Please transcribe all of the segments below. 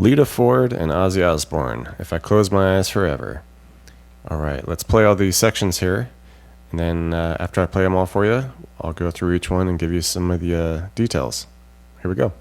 Lita Ford and Ozzy Osbourne, If I Close My Eyes Forever. Alright, let's play all these sections here, and then after I play them all for you, I'll go through each one and give you some of the details. Here we go.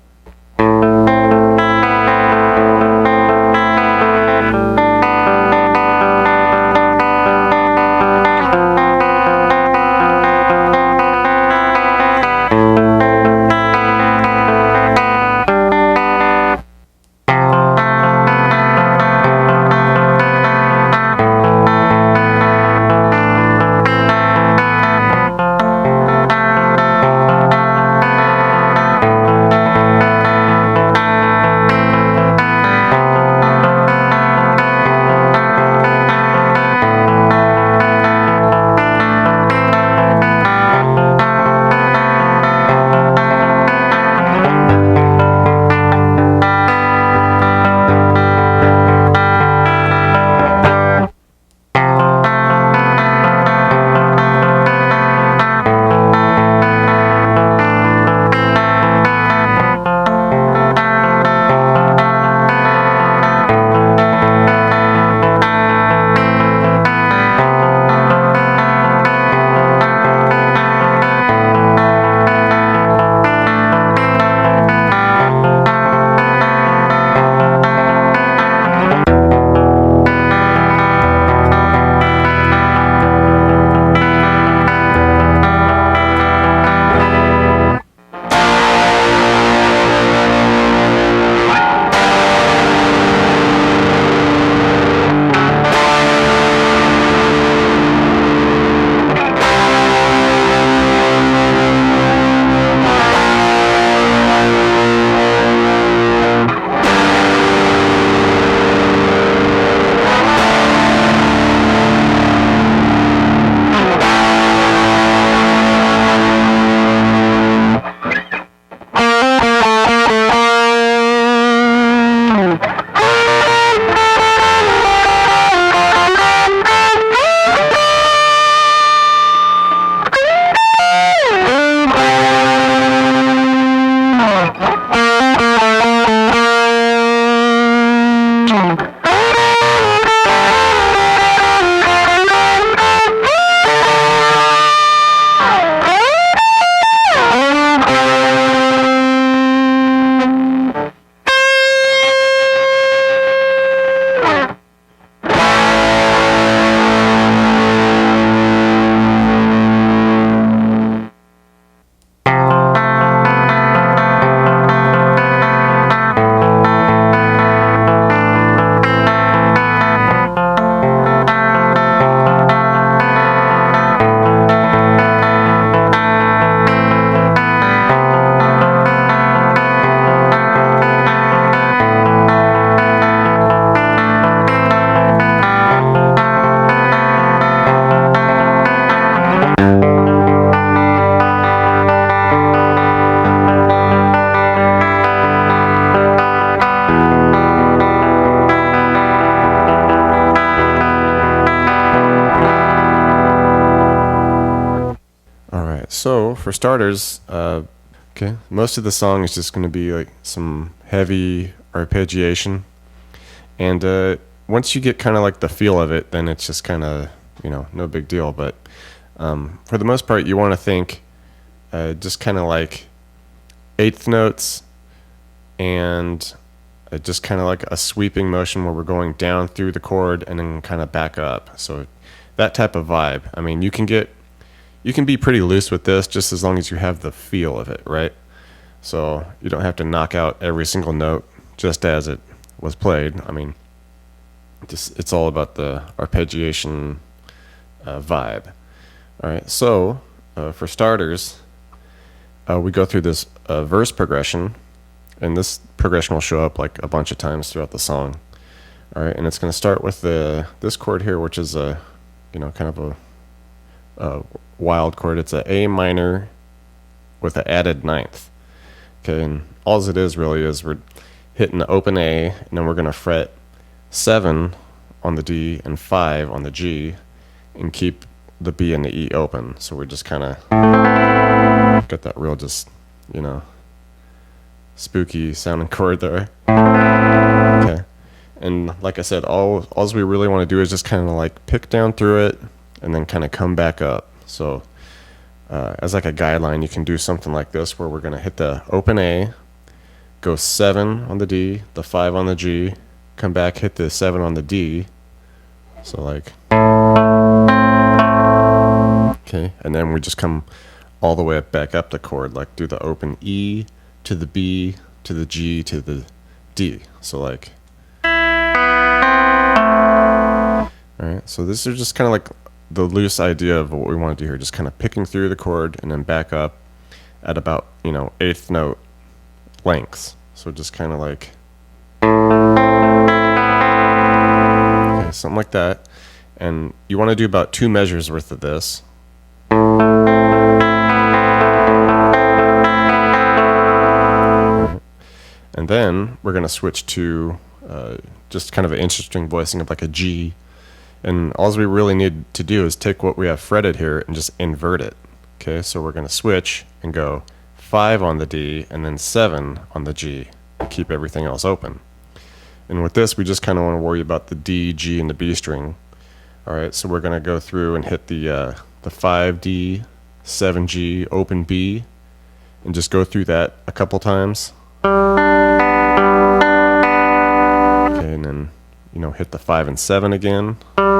So, for starters, most of the song is just going to be like some heavy arpeggiation. And once you get kind of like the feel of it, then it's just kind of, no big deal. But for the most part, you want to think just kind of like eighth notes and just kind of like a sweeping motion where we're going down through the chord and then kind of back up. So that type of vibe. I mean, you can be pretty loose with this just as long as you have the feel of it, right? So you don't have to knock out every single note just as it was played. I mean, it's all about the arpeggiation vibe. All right, so for starters, we go through this verse progression, and this progression will show up like a bunch of times throughout the song. All right, and it's going to start with this chord here, which is a kind of a wild chord. It's a A minor with an added ninth. Okay, and all it is really is we're hitting the open A, and then we're going to fret 7 on the D and 5 on the G, and keep the B and the E open. So we're just kind of got that real, just spooky sounding chord there. And like I said, all we really want to do is just kind of like pick down through it and then kind of come back up. So as like a guideline, you can do something like this where we're going to hit the open A, go 7 on the D, the 5 on the G, come back, hit the 7 on the D. So like, okay, and then we just come all the way back up the chord, like do the open E to the B to the G to the D. So like, alright, so this is just kind of like the loose idea of what we want to do here, just kind of picking through the chord and then back up at about, you know, 8th note lengths. So just kind of like, okay, something like that. And you want to do about 2 measures worth of this. And then we're going to switch to just kind of an interesting voicing of like a G. And all we really need to do is take what we have fretted here and just invert it. Okay, so we're going to switch and go 5 on the D and then 7 on the G. Keep everything else open. And with this, we just kind of want to worry about the D, G, and the B string. All right, so we're going to go through and hit the 5D, 7G, open B, and just go through that a couple times. Okay, and then, you know, hit the 5 and 7 again. All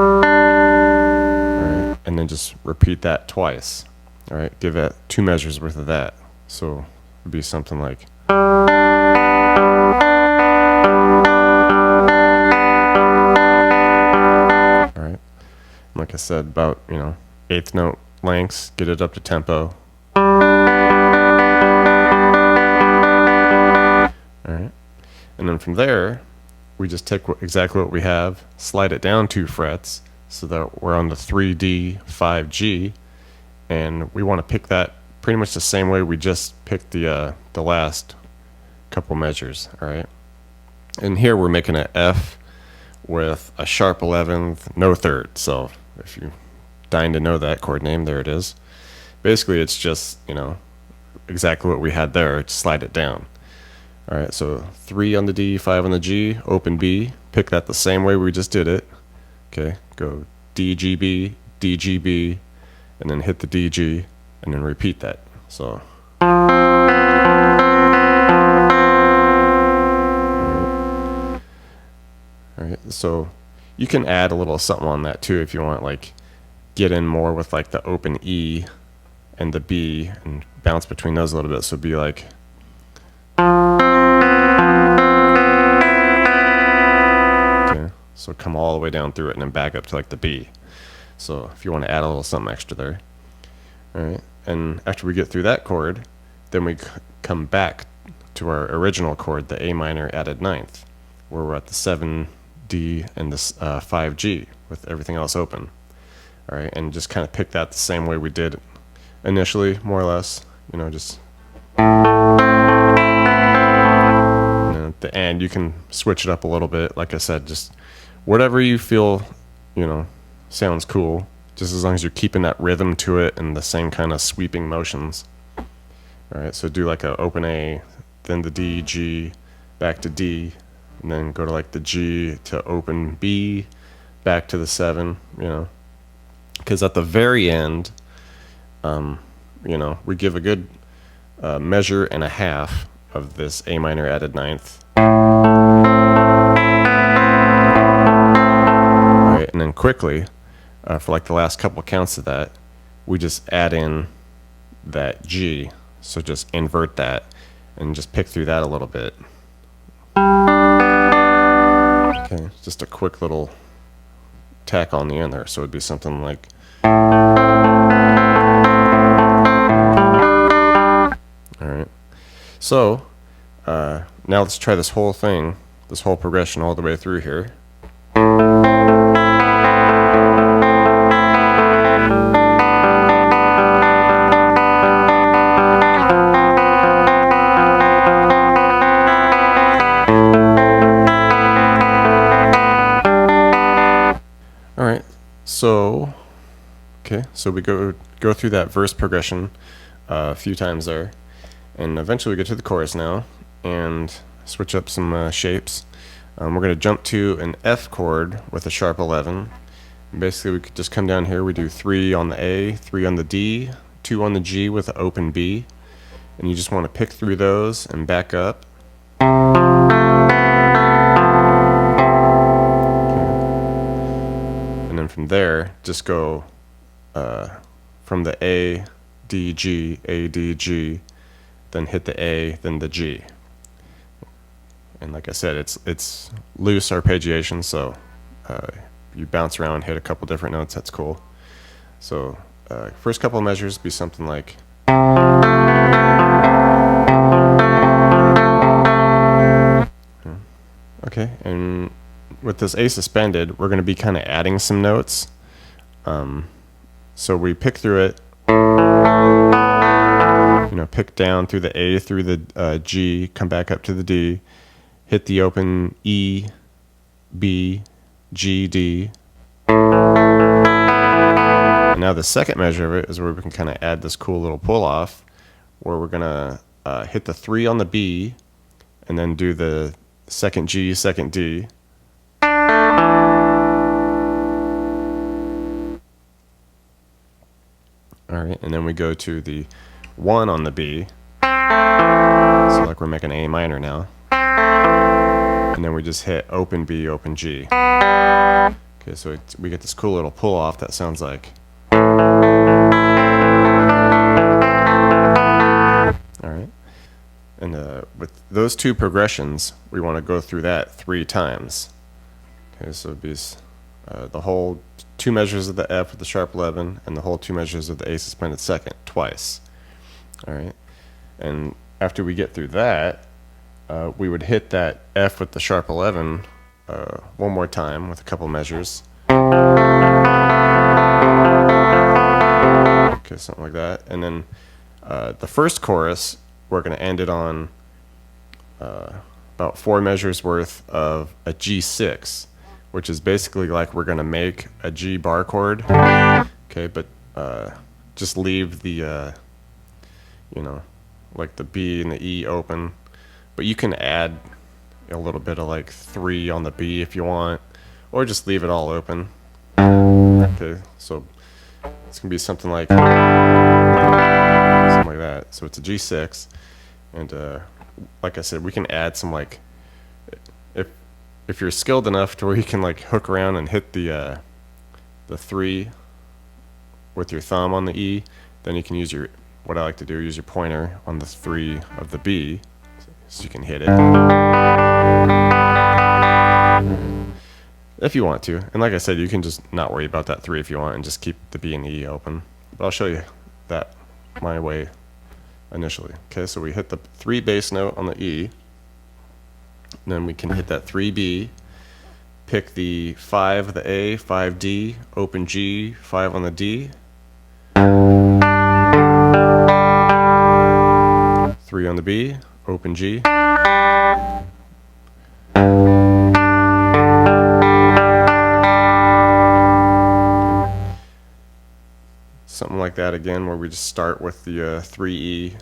right, and then just repeat that twice. All right, give that 2 measures worth of that. So it would be something like. All right, like I said, about, you know, 8th note lengths, get it up to tempo. All right, and then from there, we just take exactly what we have, slide it down 2 frets so that we're on the 3D, 5G, and we want to pick that pretty much the same way we just picked the last couple measures. All right, and here we're making an F with a sharp 11th, no third. So if you're dying to know that chord name, there it is. Basically, it's just, you know, exactly what we had there. Just slide it down. All right, so 3 on the D, 5 on the G, open B, pick that the same way we just did it. Okay, go D, G, B, D, G, B, and then hit the D, G, and then repeat that. So. All right, so you can add a little something on that too if you want, like get in more with like the open E and the B and bounce between those a little bit. So it'd be like. So come all the way down through it and then back up to like the B. So if you want to add a little something extra there. All right, and after we get through that chord, then we come back to our original chord, the A minor added 9th, where we're at the 7D and the 5G with everything else open. All right, and just kind of pick that the same way we did initially, more or less. You know, just. And then at the end, you can switch it up a little bit. Like I said, just whatever you feel, you know, sounds cool, just as long as you're keeping that rhythm to it and the same kind of sweeping motions. All right, so do like a open A, then the D, G, back to D, and then go to like the G to open B, back to the 7, you know. Because at the very end, you know, we give a good measure and a half of this A minor added 9th. And then quickly, for like the last couple counts of that, we just add in that G. So just invert that and just pick through that a little bit. Okay, just a quick little tack on the end there. So it'd be something like. All right. So now let's try this whole thing, this whole progression all the way through here. So, okay, so we go through that verse progression a few times there, and eventually we get to the chorus now, and switch up some shapes. We're going to jump to an F chord with a sharp 11. Basically, we could just come down here. We do 3 on the A, 3 on the D, 2 on the G with an open B. And you just want to pick through those and back up. Okay. And then from there, just go from the A, D, G, A, D, G, then hit the A, then the G. And like I said, it's loose arpeggiation, so you bounce around, hit a couple different notes. That's cool. So first couple of measures be something like. Okay, and with this A suspended, we're going to be kind of adding some notes. So we pick through it, pick down through the A, through the G, come back up to the D, hit the open E, B, G, D. And now the second measure of it is where we can kind of add this cool little pull off, where we're going to hit the 3 on the B, and then do the second G, second D. Alright, and then we go to the 1 on the B. So like we're making A minor now. And then we just hit open B, open G. Okay, so we get this cool little pull off that sounds like. Alright. And with those two progressions, we want to go through that 3 times. Okay, so it'd be the whole 2 measures of the F with the sharp 11 and the whole 2 measures of the A suspended second twice. All right, and after we get through that, we would hit that F with the sharp 11 one more time with a couple measures. Okay, something like that. And then the first chorus, we're going to end it on about 4 measures worth of a G6, which is basically like we're going to make a G bar chord. Okay, but just leave the, like the B and the E open. But you can add a little bit of like 3 on the B if you want, or just leave it all open. Okay, so it's going to be something like that. So it's a G6. And like I said, we can add some like, if you're skilled enough to where you can like hook around and hit the 3 with your thumb on the E, then you can use what I like to do, use your pointer on the 3 of the B, so you can hit it. If you want to. And like I said, you can just not worry about that 3 if you want and just keep the B and the E open. But I'll show you that my way initially. Okay, so we hit the 3 bass note on the E. And then we can hit that 3B, pick the 5 of the A, 5D, open G, 5 on the D. 3 on the B, open G. Something like that again, where we just start with the 3E,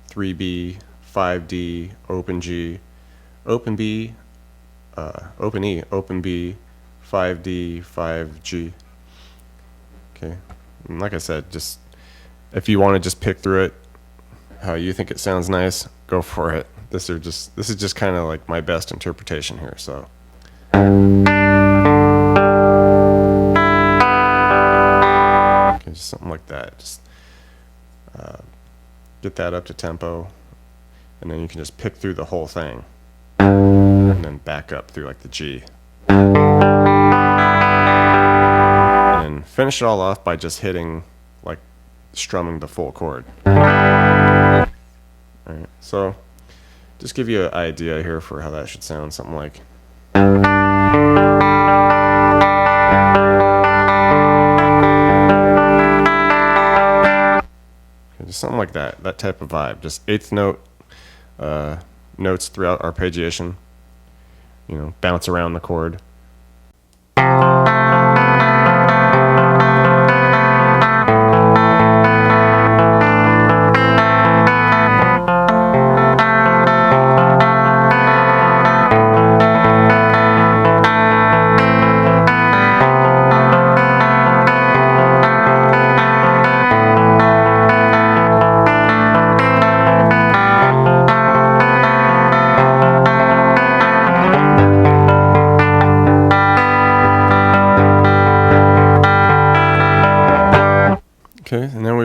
3B, 5D, open G, open B, open E, open B, 5D, 5G. Okay, and like I said, just if you want to just pick through it how you think it sounds nice, go for it. This is just kind of like my best interpretation here. So. Okay, just something like that. Just get that up to tempo, and then you can just pick through the whole thing. And then back up through like the G. And then finish it all off by just hitting, like strumming the full chord. Alright, so just give you an idea here for how that should sound, something like. Okay, just something like that type of vibe. Just 8th note notes throughout arpeggiation. Bounce around the chord.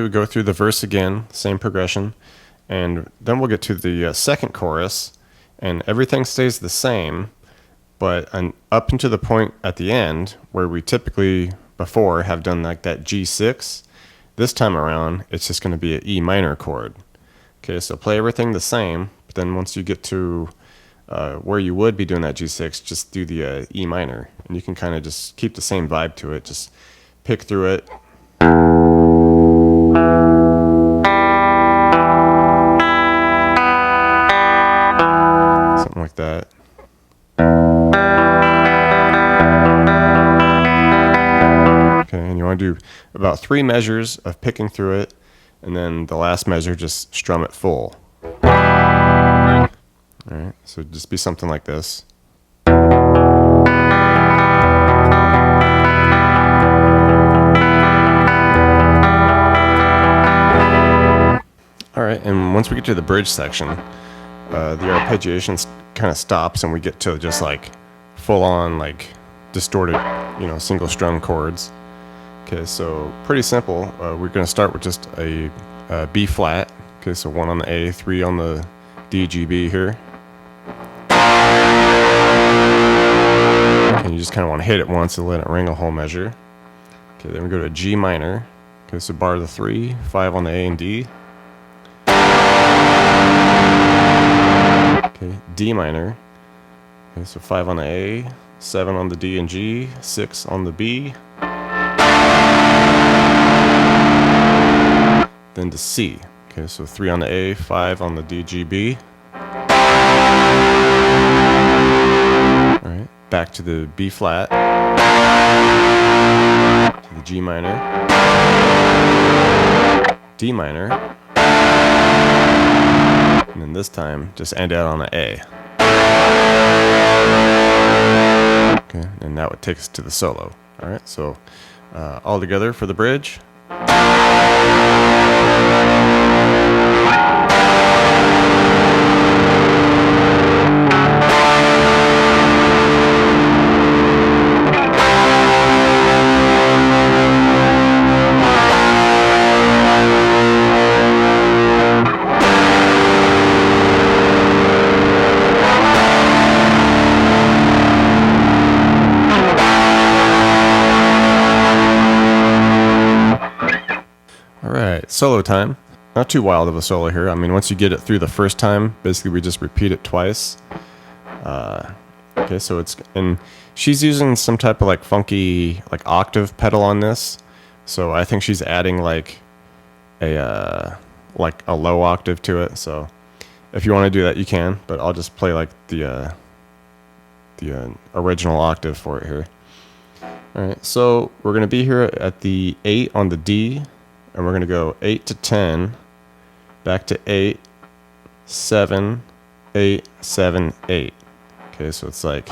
we would go through the verse again, same progression, and then we'll get to the second chorus, and everything stays the same, but up until the point at the end where we typically before have done like that G6, this time around it's just going to be an E minor chord. Okay, so play everything the same, but then once you get to where you would be doing that G6, just do the E minor, and you can kind of just keep the same vibe to it, just pick through it. Something like that. Okay, and you want to do about 3 measures of picking through it, and then the last measure just strum it full. Alright, so just be something like this. Alright, and once we get to the bridge section, the arpeggiation kind of stops and we get to just like full on like distorted, single strum chords. Okay, so pretty simple. We're going to start with just a B flat. Okay, so 1 on the A, 3 on the D, G, B here. And you just kind of want to hit it once and let it ring a whole measure. Okay, then we go to G minor. Okay, so bar the 3, 5 on the A and D. Okay, D minor. Okay, so 5 on the A, 7 on the D and G, 6 on the B. Then to C. Okay, so 3 on the A, 5 on the D, G, B. Alright, back to the B flat, to the G minor, D minor, and then this time just end out on the A. Okay, and that would take us to the solo. Alright, so all together for the bridge. Solo time. Not too wild of a solo here. I mean, once you get it through the first time, basically we just repeat it twice. Okay, so and she's using some type of like funky like octave pedal on this. So I think she's adding like a low octave to it. So if you want to do that, you can. But I'll just play like the original octave for it here. All right, so we're gonna be here at the 8 on the D. And we're going to go 8 to 10, back to 8, 7, 8, 7, 8. Okay, so it's like.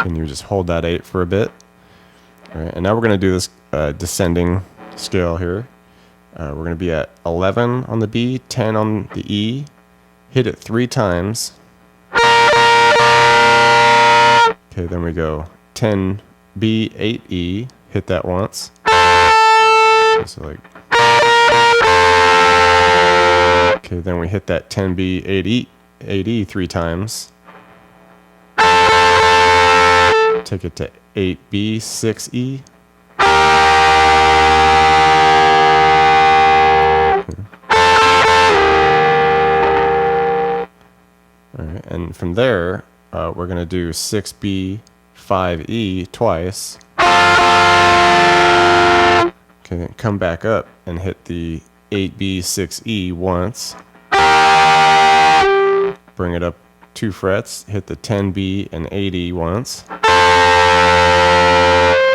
And you just hold that 8 for a bit. All right, and now we're going to do this descending scale here. We're going to be at 11 on the B, 10 on the E. Hit it 3 times. Okay, then we go 10 B, 8 E. Hit that once. So like. Okay, then we hit that 10 B, 8 E, 8 E 3 times. Take it to 8 B, 6 E. Alright, and from there, we're going to do 6B, 5E twice. Okay, then come back up and hit the 8B, 6E once. Bring it up 2 frets, hit the 10B and 8E once.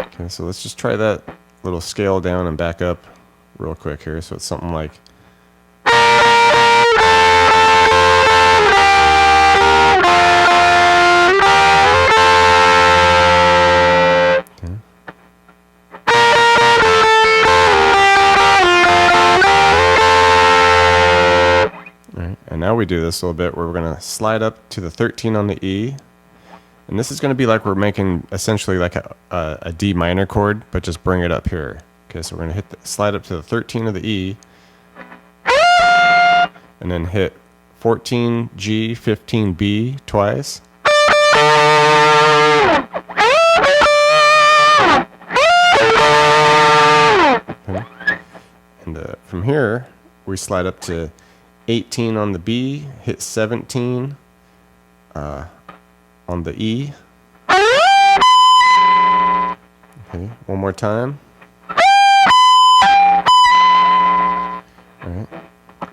Okay, so let's just try that little scale down and back up real quick here. So it's something like. Now now we do this a little bit where we're going to slide up to the 13 on the E. And this is going to be like we're making essentially like a D minor chord, but just bring it up here. Okay, so we're going to slide up to the 13 of the E. And then hit 14 G, 15 B twice. Okay. And from here, we slide up to 18 on the B, hit 17 on the E. Okay, one more time. All right.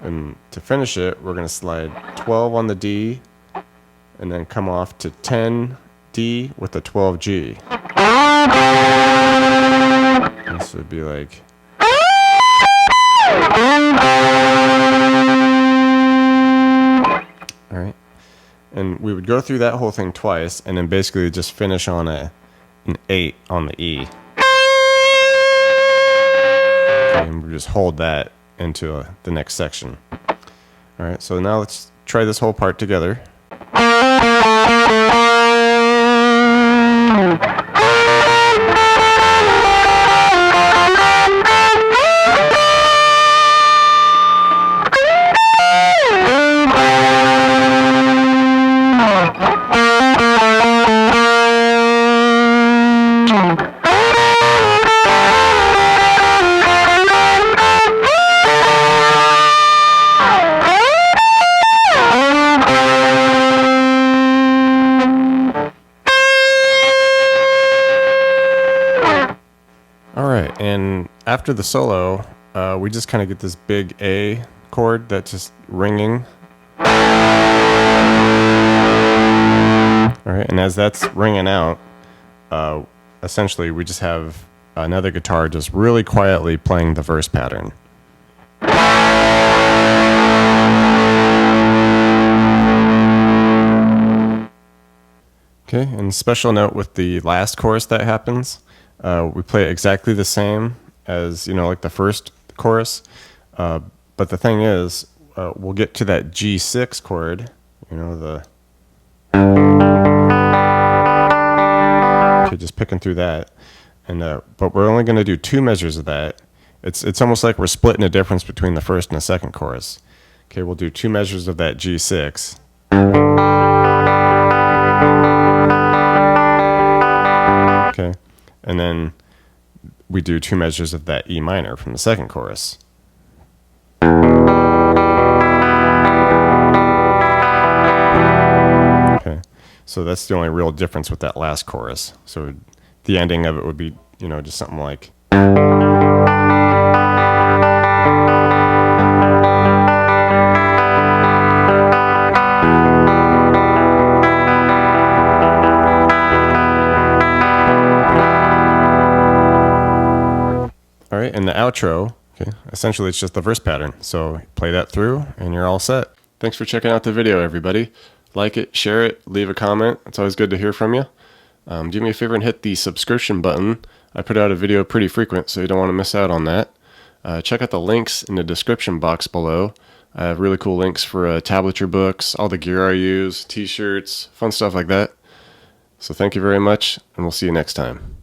And to finish it, we're going to slide 12 on the D and then come off to 10 D with a 12 G. This would be like. All right. And we would go through that whole thing twice and then basically just finish on an 8 on the E. Okay, and we just hold that into the next section. All right, so now let's try this whole part together. Alright, and after the solo, we just kind of get this big A chord that's just ringing. Alright, and as that's ringing out, essentially we just have another guitar just really quietly playing the verse pattern. Okay, and special note with the last chorus that happens. We play it exactly the same as, like the first chorus. But the thing is, we'll get to that G6 chord, okay, just picking through that. And but we're only going to do 2 measures of that. It's almost like we're splitting the difference between the first and the second chorus. Okay, we'll do 2 measures of that G6. Okay. And then we do 2 measures of that E minor from the second chorus. Okay, so that's the only real difference with that last chorus. So the ending of it would be, just something like. All right, and the outro, okay, essentially it's just the verse pattern. So play that through and you're all set. Thanks for checking out the video, everybody. Like it, share it, leave a comment. It's always good to hear from you. Do me a favor and hit the subscription button. I put out a video pretty frequent, so you don't want to miss out on that. Check out the links in the description box below. I have really cool links for tablature books, all the gear I use, t-shirts, fun stuff like that. So thank you very much, and we'll see you next time.